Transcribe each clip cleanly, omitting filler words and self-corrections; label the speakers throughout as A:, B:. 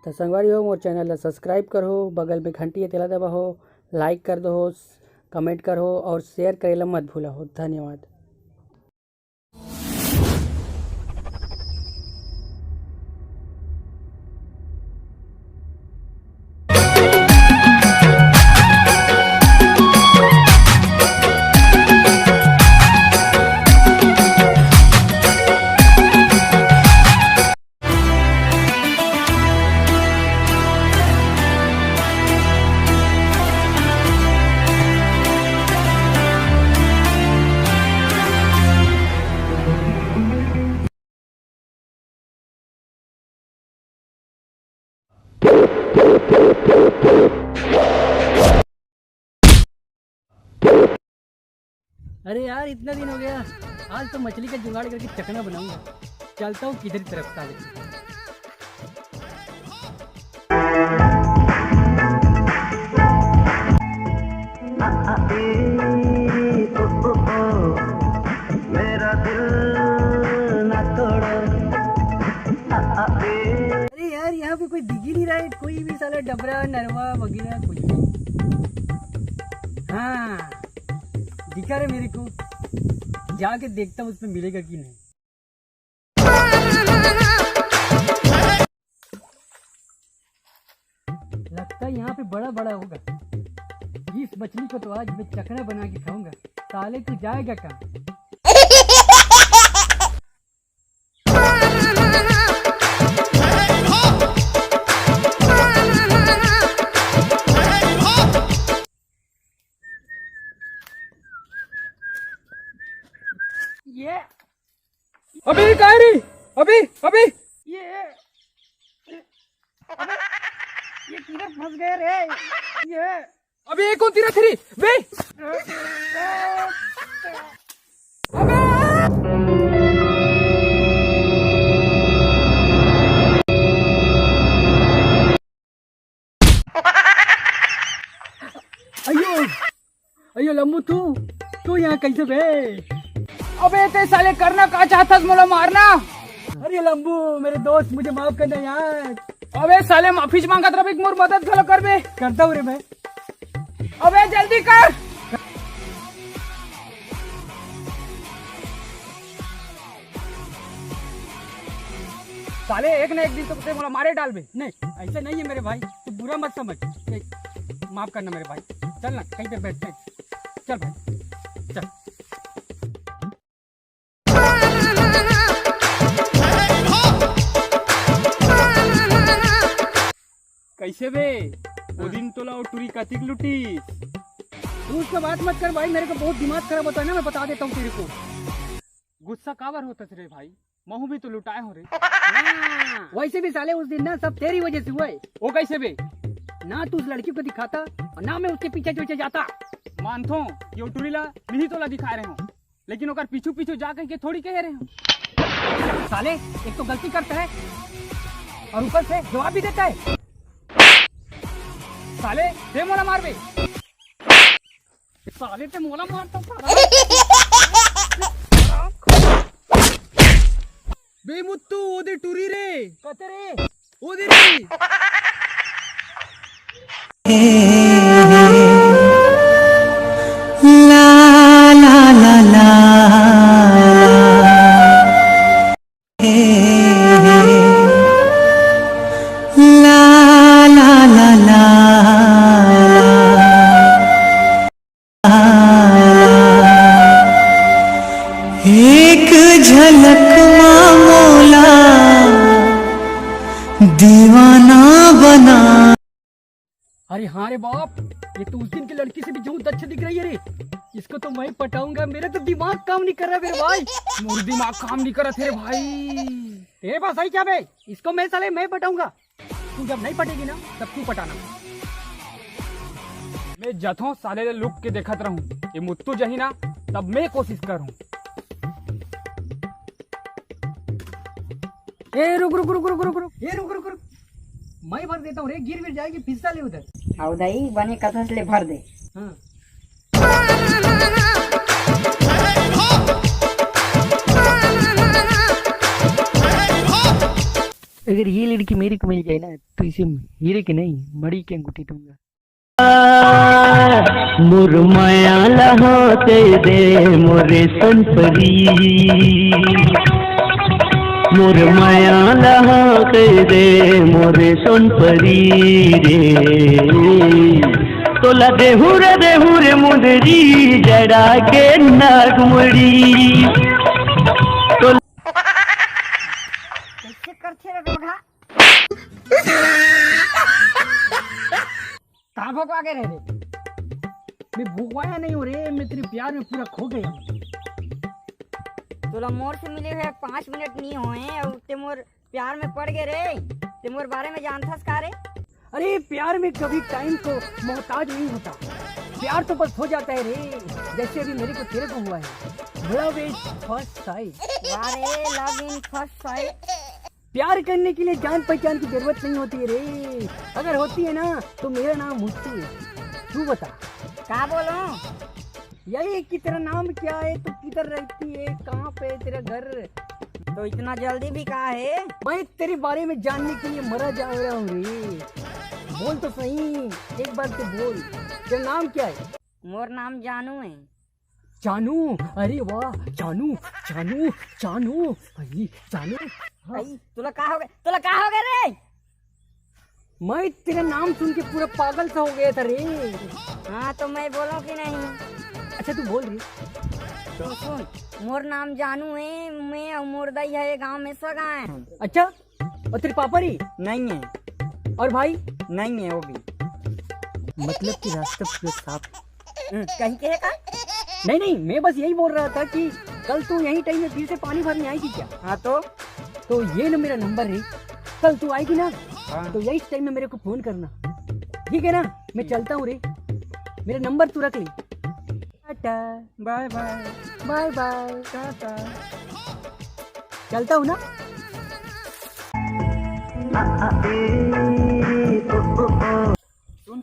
A: तो संगवारी हो मोर चैनल ला सब्सक्राइब करो, बगल में घंटी तेला दबाओ, लाइक कर दो, कमेंट करो और शेयर करेला मत भूलो। धन्यवाद। अरे यार इतना दिन हो गया, आज तो मछली का जुगाड़ करके चकना बनाऊंगा। चलता हूँ किधर तरफ का। मेरा दिल ना तोड़ो। अरे यार यहाँ पे कोई दिख ही नहीं रहा है, कोई भी साला डबरा नरवा वगैरह कुछ नहीं। हाँ दिखा रहे मेरे को, जाके देखता हूँ उसमें मिलेगा कि नहीं। लगता है यहाँ पे बड़ा बड़ा होगा। इस मछली को तो आज मैं चकना बना के खाऊंगा। साले तू जाएगा कहाँ? ये
B: अभी कहाँ रही? अभी अभी
A: ये किधर फंस गए रे? ये
B: अभी एक कौन तीरा थी वे
A: अयो अयो लम्बू तू यहाँ कैसे बे?
B: अबे ते साले करना का चाहता मोला मारना।
A: अरे लंबू मेरे दोस्त मुझे माफ करना यार।
B: अबे साले माफी मांगत रहे, मोर मदद घलो कर बे।
A: करता हूँ रे मैं।
B: अबे जल्दी कर। साले एक न एक दिन तो तुझे मोला मारे डाल बे।
A: नहीं ऐसा नहीं है मेरे भाई, तू बुरा मत समझ। माफ करना मेरे भाई, चल ना कहीं पे बैठते हैं। चल भाई चल।
B: कैसे बे? वो दिन तोला और टूरी कथिक लुटी।
A: तू उसका बात मत कर भाई, मेरे को बहुत दिमाग खराब होता है ना, मैं बता देता हूँ तेरे को।
B: गुस्सा काबर होता रे भाई? महू भी तो लुटाए हो रे।
A: वैसे भी साले उस दिन ना सब तेरी वजह से हुआ है।
B: वो कैसे बे?
A: ना तू उस लड़की को दिखाता और ना मैं उसके पीछे पीछे जाता।
B: मानथो ये टूरीला नहीं तोला दिखा रहे हो, लेकिन ओकर पीछू पीछू जा के थोड़ी कह रहे हो।
A: साले एक तो गलती करता है और ऊपर से जवाब भी देता है।
B: साले दे मोला मार बे। साले ते मोला मारता बे मुत्तू ओदे टूरी रे
A: कहते रे
B: ओदे रे।
C: ला ला ला ला ला ला ला ला एक झलक मोला दीवाना बना।
A: अरे हाँ रे बाप, ये तो उस दिन की लड़की से भी बहुत अच्छा दिख रही है रे। इसको तो मैं पटाऊंगा। मेरा तो दिमाग काम नहीं कर रहा मेरे भाई।
B: मोर दिमाग काम नहीं करत रे भाई।
A: तेरे पास सही क्या बे? इसको मैं साले मैं पटाऊंगा। तू जब नहीं पटेगी ना तब तू पटाना।
B: मैं जथों साले लुक के देखत रहूं, ये मुत्तू जही ना तब मैं कोशिश करूं।
A: ए रुक रुक रुक रुक रुक रुक, ए रुक रुक रुक, मैं भर देता हूँ रे। गिर जाएगी, फिसला ले उधर।
D: और दही बने कथा से ले भर दे।
A: हाँ अगर ये लड़की मेरे को मिल जाए ना तो इसे हीरे की नहीं मड़ी की अंगूठी दूंगा।
C: मुरमाया लहोते दे मोरे संपरी, मुरमाया लहोते दे मोरे संपरी रे, तोला देहुरे मुदरी जड़ा के नागमड़ी।
D: कैसे करते रे रोढ़ा?
A: कहाँ भगवा के रह रे? मैं भगवाया नहीं हूँ रे, मैं तेरे प्यार में पूरा खो गया हूँ।
D: तोला मोर से मिले हुए 5 मिनट नहीं हुए और ते मोर प्यार में पड़ गए रे। ते मोर बारे में जानथस का रे?
A: अरे प्यार में कभी टाइम को मोहताज नहीं होता, प्यार तो बस हो जाता है रे, जैसे अभी मेरे को तेरे को हुआ है। Love is first sight.
D: वाह रे, लव इन फर्स्ट साइट।
A: प्यार करने के लिए जान पहचान की जरूरत नहीं होती है रे, अगर होती है ना तो मेरा नाम मुझसे है। तू बता
D: का बोलूं?
A: यही कि तेरा नाम क्या है, तू किधर रहती है, कहाँ पे है तेरा घर?
D: तो इतना जल्दी भी का है?
A: मैं तेरे बारे में जानने के लिए मरा जा रहा हूँ रे, बोल तो सही, एक बार तो बोल, तेरा नाम क्या है?
D: मोर नाम जानू है।
A: जानू? अरे वाह, जानू जानू जानू भाई जानू।
D: भाई तुला का हो गए? तुला का हो गए रे?
A: मैं तेरा नाम सुन के पूरा पागल सा हो गया था रे।
D: हाँ तो मैं बोलूं कि नहीं?
A: अच्छा तू बोल रही।
D: तो सुन, मोर नाम जानू है, मैं और मोर दाई है गांव में सगा है।
A: अच्छा, और तेरे पापा री?
D: नहीं है।
A: और भाई?
D: नहीं है वो भी।
A: मतलब कि रास्ता पूरा साफ।
D: कहीं के है का?
A: नहीं, मैं बस यही बोल रहा था कि कल तू यही टाइम में फिर से पानी भरने आई थी क्या?
D: हाँ
A: तो ये ना मेरा नंबर है, कल तू आएगी ना
D: हाँ।
A: तो यही टाइम में मेरे को फोन करना, ठीक है ना? मैं चलता हूँ रे, मेरा नंबर तू रख ली। Tata,
D: bye bye.
A: Bye bye,
D: tata.
A: चलता हूँ ना।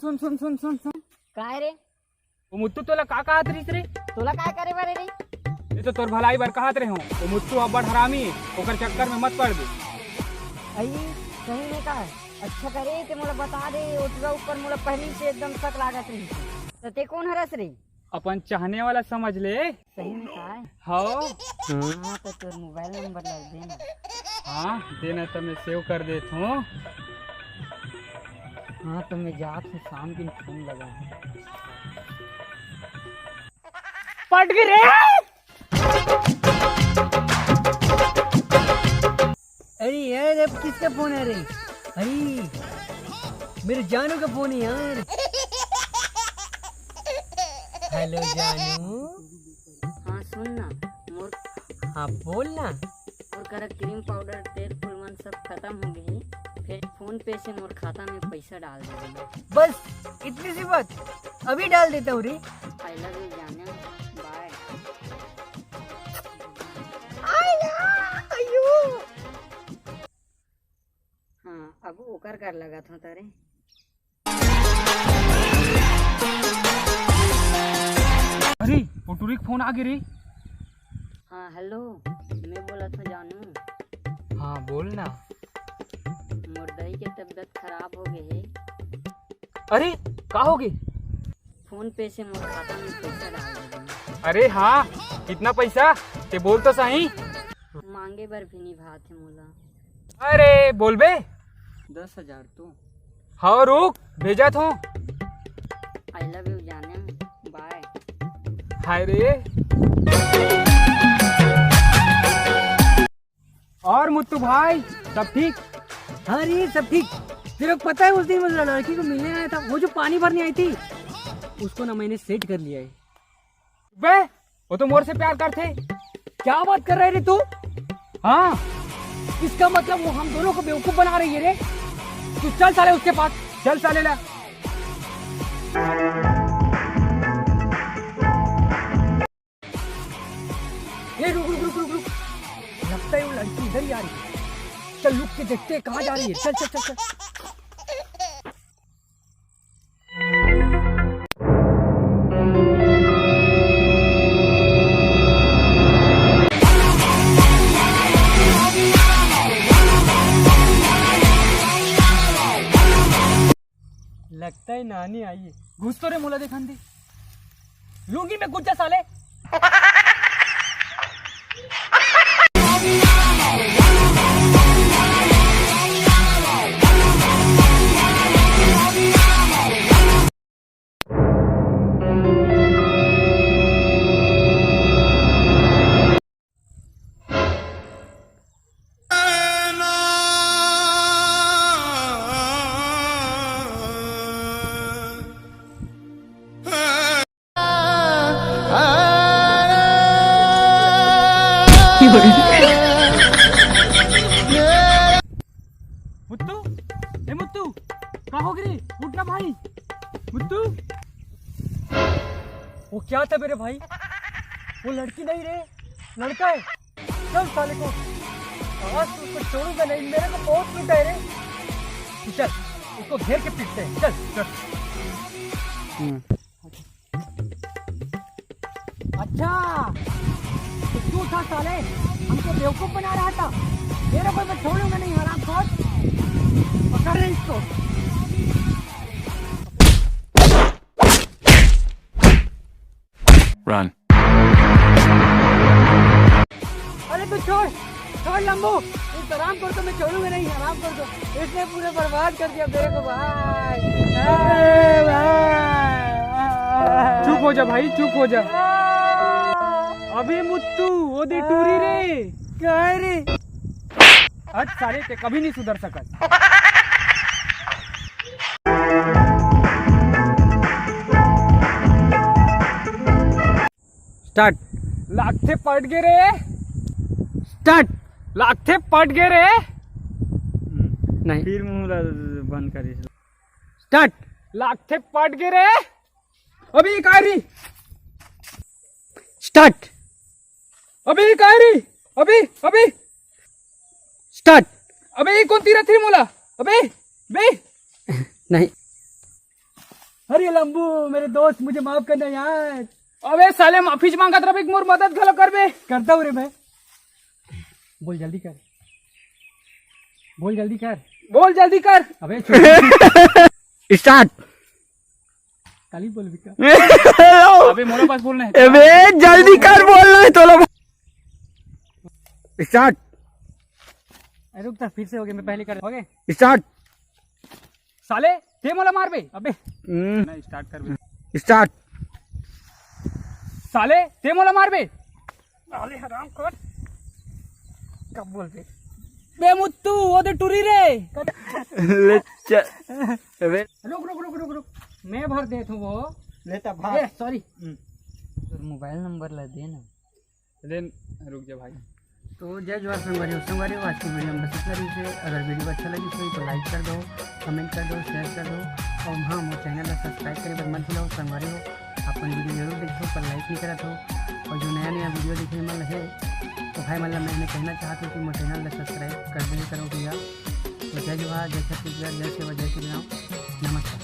B: सुन
D: का है रे?
B: वो मुत्तू तोला का कहत रहीस रे?
D: तोला काय करे बारे रे?
B: ये तो तोर भलाई बर कहत रहे हो, वो मुत्तू अब्बड़ हरामी, ओकर चक्कर में मत पड़ दे।
D: आई कहीं ने का अच्छा करे ते मोला बता दे, ओटरा ऊपर मोला पहली से एकदम शक लागत रही। तो ते कौन हरस रे?
B: अपन चाहने वाला समझ ले।
D: सही में का है?
B: हाँ
D: हाँ तो तोर मोबाइल नंबर लग दे ना।
B: हाँ देना तो मैं सेव कर देता हूँ।
A: हाँ तो मैं जात से शाम दिन फोन लगा।
B: पट गई रे।
A: अरे यार अब किसका फोन है रे? अरे मेरे जानू का फोन है यार। हेलो जानू।
D: हाँ सुन ना, मोर
A: हाँ बोल ना।
D: मोर कर क्रीम पाउडर तेल फुलमन सब खत्म हो गई, फिर फोन पे से मोर खाता में पैसा डाल दे।
A: बस इतनी सी बात, अभी डाल देता हूँ रे।
D: आई लव यू जाने, बाय। हाँ अब ओकर कर लगा था तारे।
B: अरे पोटूरी का फोन आ गया रे।
D: हाँ हेलो, मैं बोला था जानू,
A: हाँ बोल ना।
D: मोर दाई के तबीयत खराब हो गई है,
A: अरे का हो गई?
D: फोन पे से मोर खाता में पैसा डाल दे।
B: अरे हाँ कितना पैसा ते बोल तो सही।
D: मांगे बर भी नहीं भात है मोला।
B: अरे बोल बे।
D: 10,000 तो।
B: हाँ रुक भेजा था।
D: आई लव यू जाने, बाय।
B: हाय रे। और मुत्तू भाई सब ठीक?
A: हाँ रे सब ठीक। तेरे को पता है उस दिन मैं लड़की को मिलने आया था, वो जो पानी भरने आई थी, उसको ना मैंने सेट कर लिया है।
B: बे वो तो मोर से प्यार करते।
A: क्या बात कर रहे रे तू?
B: हाँ
A: इसका मतलब वो हम दोनों को बेवकूफ बना रही है रे। तू चल साले उसके पास,
B: चल साले ला।
A: ये रुक रुक रुक रुक रुक, लगता है वो लड़की इधर ही आ रही है। चल रुक के देखते हैं कहाँ जा रही है। चल चल चल चल। लगता है नानी आई है।
B: घुस तो रे मोला देखन दे। लूंगी मैं कुछ साले। मुत्तू, ए मुत्तू, कहाँ हो गई? उठ ना भाई, मुत्तू।
A: वो क्या था मेरे भाई? वो लड़की नहीं रे, लड़का है। चल साले को, आज तो उसको छोड़ूंगा नहीं, मेरे को बहुत पीटा है रे। तू चल, उसको घेर के पीटते हैं। चल चल। अच्छा, तो तू था साले, हमको बेवकूफ बना रहा था। मेरे को मैं छोड़ूंगा नहीं, हराम खोर। पकड़ रहे इसको।
E: Run.
A: अरे तू छोड़ लंबू। इस हराम खोर को मैं छोड़ूंगा नहीं, हराम खोर को। इसने पूरे बर्बाद कर दिया मेरे को भाई।
B: चुप हो जा भाई, चुप हो जा। अबे मुत्तू, वो दे टूरी रे।
A: क्या है रे?
B: हट साले, ते कभी नहीं सुधर सकत।
A: स्टार्ट।
B: लागथे पट गे रे।
A: स्टार्ट।
B: लागथे पट गे रे।
A: नहीं,
B: फिर मुंह बंद करी।
A: स्टार्ट।
B: लागथे पट गे रे। अभी कारी।
A: स्टार्ट।
B: अभी कारी। अभी
A: स्टार्ट।
B: अबे कौन तीरा थी मोला? अबे बे।
A: नहीं। अरे लंबू, मेरे दोस्त, मुझे माफ करना यार।
B: अबे साले माफी मांगत रहे, मोर मदद घलो कर बे।
A: करता हूँ रे मैं। बोल जल्दी कर, बोल जल्दी कर,
B: बोल जल्दी कर।
A: अबे स्टार्ट। काली बोल भी
B: अबे मोरे पास बोलना है।
A: अबे जल्दी कर, बोलना है तो लो। स्टार्ट। रुक जा, फिर से हो गया, मैं पहले कर। हो गए। स्टार्ट।
B: साले ते मोला मार बे। अबे नहीं, स्टार्ट कर बे।
A: स्टार्ट।
B: साले ते मोला मार बे।
A: साले हराम खोर, कब बोल बे?
B: बे मुत्तू, वो दे टूरी रे।
A: अबे रुक, मैं भर देता हूँ वो। लेता भाई। सॉरी। मोबाइल नंबर ला दे ना।
B: लेन, रुक जा भाई।
A: तो जय जवाहर संगवारी हो, आज की वीडियो में बस इतना ही से। अगर वीडियो अच्छा लगी तो लाइक कर दो, कमेंट कर दो, शेयर कर दो, और हाँ, वो चैनल को सब्सक्राइब करे पर मत भूलो। संगवारी हो, अपन वीडियो जरूर देखो, पर लाइक नहीं करा तो। और जो नया वीडियो देखने मन है तो भाई मतलब मैंने कहना चाहता हूँ कि वो चैनल को सब्सक्राइब कर दें करो भैया। तो जय जवाहर, जय छत्तीसगढ़, जय सेवा, जय श्री राम, नमस्कार।